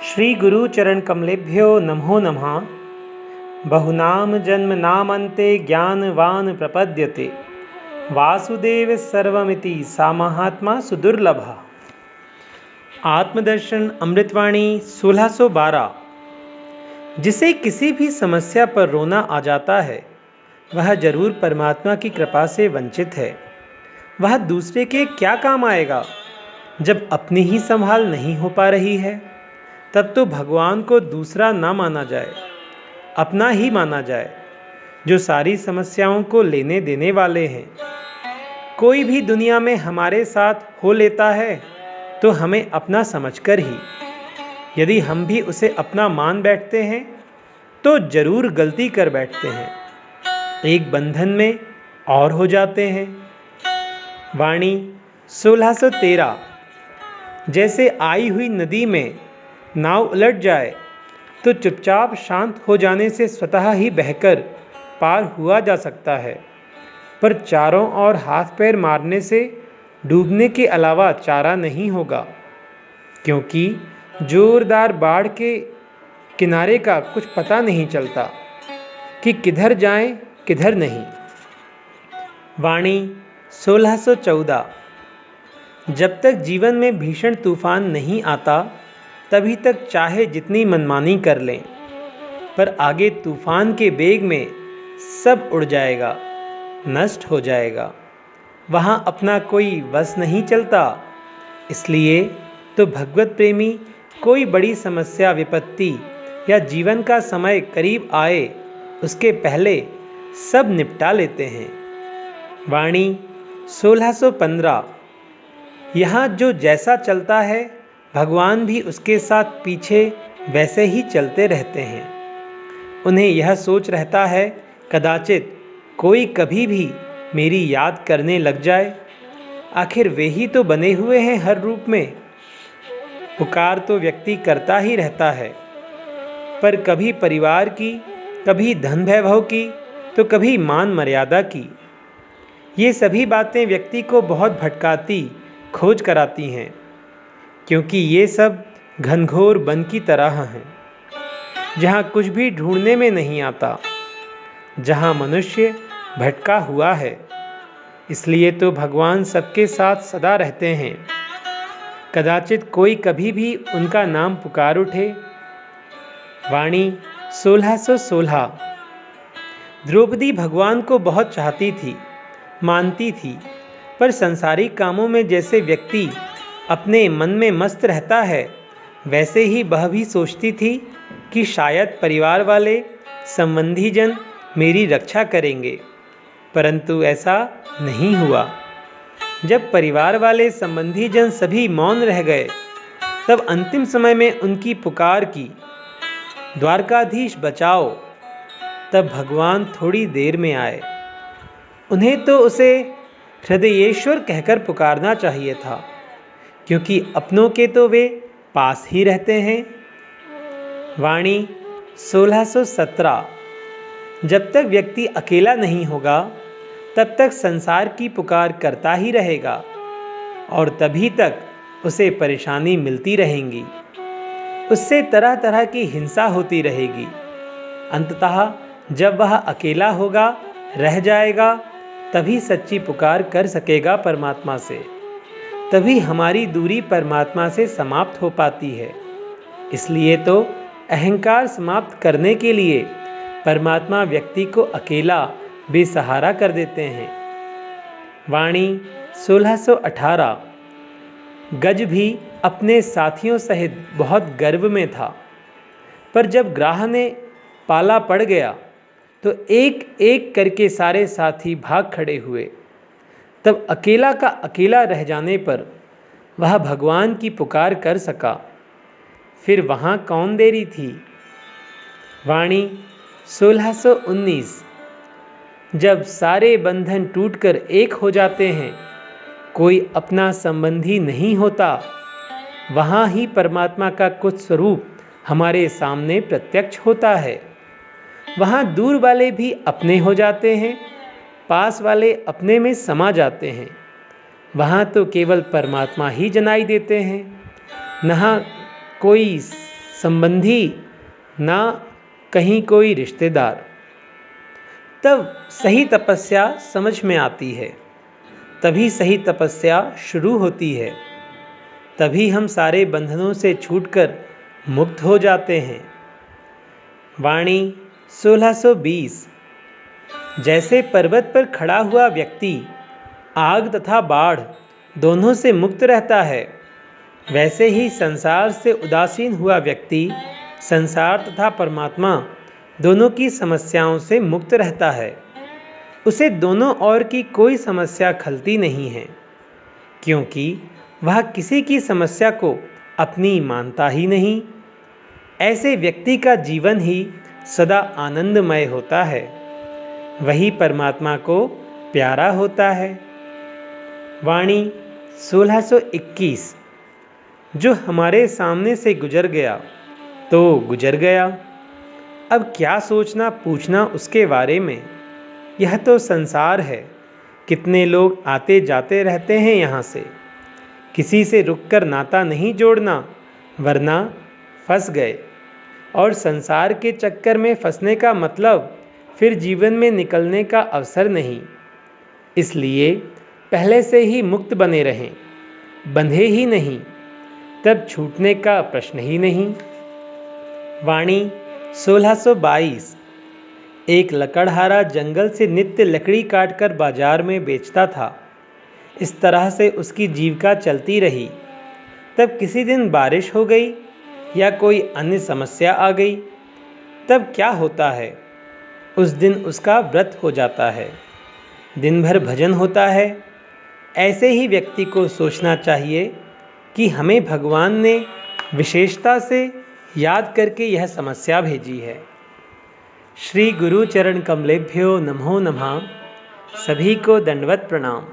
श्री गुरु चरण कमलेभ्यो नमो नमः। बहुनाम जन्म नामन्ते ज्ञानवान प्रपद्यते वासुदेव सर्वमिति सा महात्मा सुदुर्लभा। आत्मदर्शन अमृतवाणी 1612। जिसे किसी भी समस्या पर रोना आ जाता है वह जरूर परमात्मा की कृपा से वंचित है। वह दूसरे के क्या काम आएगा जब अपनी ही संभाल नहीं हो पा रही है। तब तो भगवान को दूसरा ना माना जाए, अपना ही माना जाए, जो सारी समस्याओं को लेने देने वाले हैं। कोई भी दुनिया में हमारे साथ हो लेता है तो हमें अपना समझकर ही। यदि हम भी उसे अपना मान बैठते हैं तो जरूर गलती कर बैठते हैं, एक बंधन में और हो जाते हैं। वाणी 1613। जैसे आई हुई नदी में नाव उलट जाए तो चुपचाप शांत हो जाने से स्वतः ही बहकर पार हुआ जा सकता है, पर चारों ओर हाथ पैर मारने से डूबने के अलावा चारा नहीं होगा, क्योंकि जोरदार बाढ़ के किनारे का कुछ पता नहीं चलता कि किधर जाएं किधर नहीं। वाणी 1614। जब तक जीवन में भीषण तूफान नहीं आता तभी तक चाहे जितनी मनमानी कर लें, पर आगे तूफान के बेग में सब उड़ जाएगा, नष्ट हो जाएगा। वहाँ अपना कोई वश नहीं चलता। इसलिए तो भगवत प्रेमी कोई बड़ी समस्या विपत्ति या जीवन का समय करीब आए उसके पहले सब निपटा लेते हैं। वाणी 1615। यहाँ जो जैसा चलता है भगवान भी उसके साथ पीछे वैसे ही चलते रहते हैं। उन्हें यह सोच रहता है कदाचित कोई कभी भी मेरी याद करने लग जाए। आखिर वे ही तो बने हुए हैं हर रूप में। पुकार तो व्यक्ति करता ही रहता है, पर कभी परिवार की, कभी धन वैभव की, तो कभी मान मर्यादा की। ये सभी बातें व्यक्ति को बहुत भटकाती खोज कराती हैं, क्योंकि ये सब घनघोर वन की तरह हैं, जहाँ कुछ भी ढूंढने में नहीं आता, जहाँ मनुष्य भटका हुआ है। इसलिए तो भगवान सबके साथ सदा रहते हैं। कदाचित कोई कभी भी उनका नाम पुकार उठे। वाणी 1616। द्रौपदी भगवान को बहुत चाहती थी, मानती थी, पर संसारिक कामों में जैसे व्यक्ति अपने मन में मस्त रहता है, वैसे ही वह भी सोचती थी कि शायद परिवार वाले, संबंधी जन मेरी रक्षा करेंगे, परंतु ऐसा नहीं हुआ। जब परिवार वाले, संबंधी जन सभी मौन रह गए, तब अंतिम समय में उनकी पुकार की, द्वारकाधीश बचाओ। तब भगवान थोड़ी देर में आए। उन्हें तो उसे हृदयेश्वर कहकर पुकारना चाहिए था, क्योंकि अपनों के तो वे पास ही रहते हैं। वाणी 1617। जब तक व्यक्ति अकेला नहीं होगा तब तक संसार की पुकार करता ही रहेगा, और तभी तक उसे परेशानी मिलती रहेंगी, उससे तरह तरह की हिंसा होती रहेगी। अंततः जब वह अकेला होगा, रह जाएगा, तभी सच्ची पुकार कर सकेगा परमात्मा से। तभी हमारी दूरी परमात्मा से समाप्त हो पाती है। इसलिए तो अहंकार समाप्त करने के लिए परमात्मा व्यक्ति को अकेला बेसहारा कर देते हैं। वाणी 1618। गज भी अपने साथियों सहित बहुत गर्व में था, पर जब ग्राह ने पाला पड़ गया तो एक एक करके सारे साथी भाग खड़े हुए। तब अकेला का अकेला रह जाने पर वह भगवान की पुकार कर सका। फिर वहाँ कौन देरी थी। वाणी 1619। जब सारे बंधन टूटकर एक हो जाते हैं, कोई अपना संबंधी नहीं होता, वहाँ ही परमात्मा का कुछ स्वरूप हमारे सामने प्रत्यक्ष होता है। वहाँ दूर वाले भी अपने हो जाते हैं, पास वाले अपने में समा जाते हैं। वहाँ तो केवल परमात्मा ही जनाई देते हैं, नहा कोई संबंधी, ना कहीं कोई रिश्तेदार। तब सही तपस्या समझ में आती है, तभी सही तपस्या शुरू होती है, तभी हम सारे बंधनों से छूटकर मुक्त हो जाते हैं। वाणी 1620। जैसे पर्वत पर खड़ा हुआ व्यक्ति आग तथा बाढ़ दोनों से मुक्त रहता है, वैसे ही संसार से उदासीन हुआ व्यक्ति संसार तथा परमात्मा दोनों की समस्याओं से मुक्त रहता है। उसे दोनों ओर की कोई समस्या खलती नहीं है, क्योंकि वह किसी की समस्या को अपनी मानता ही नहीं। ऐसे व्यक्ति का जीवन ही सदा आनंदमय होता है, वही परमात्मा को प्यारा होता है। वाणी 1621। जो हमारे सामने से गुजर गया तो गुजर गया, अब क्या सोचना पूछना उसके बारे में। यह तो संसार है, कितने लोग आते जाते रहते हैं यहाँ से। किसी से रुककर नाता नहीं जोड़ना, वरना फंस गए। और संसार के चक्कर में फंसने का मतलब फिर जीवन में निकलने का अवसर नहीं। इसलिए पहले से ही मुक्त बने रहें, बंधे ही नहीं, तब छूटने का प्रश्न ही नहीं। वाणी 1622। एक लकड़हारा जंगल से नित्य लकड़ी काटकर बाजार में बेचता था। इस तरह से उसकी जीविका चलती रही। तब किसी दिन बारिश हो गई या कोई अन्य समस्या आ गई, तब क्या होता है, उस दिन उसका व्रत हो जाता है, दिन भर भजन होता है। ऐसे ही व्यक्ति को सोचना चाहिए कि हमें भगवान ने विशेषता से याद करके यह समस्या भेजी है। श्री गुरु चरण कमलेभ्यो नमो नमः। सभी को दंडवत प्रणाम।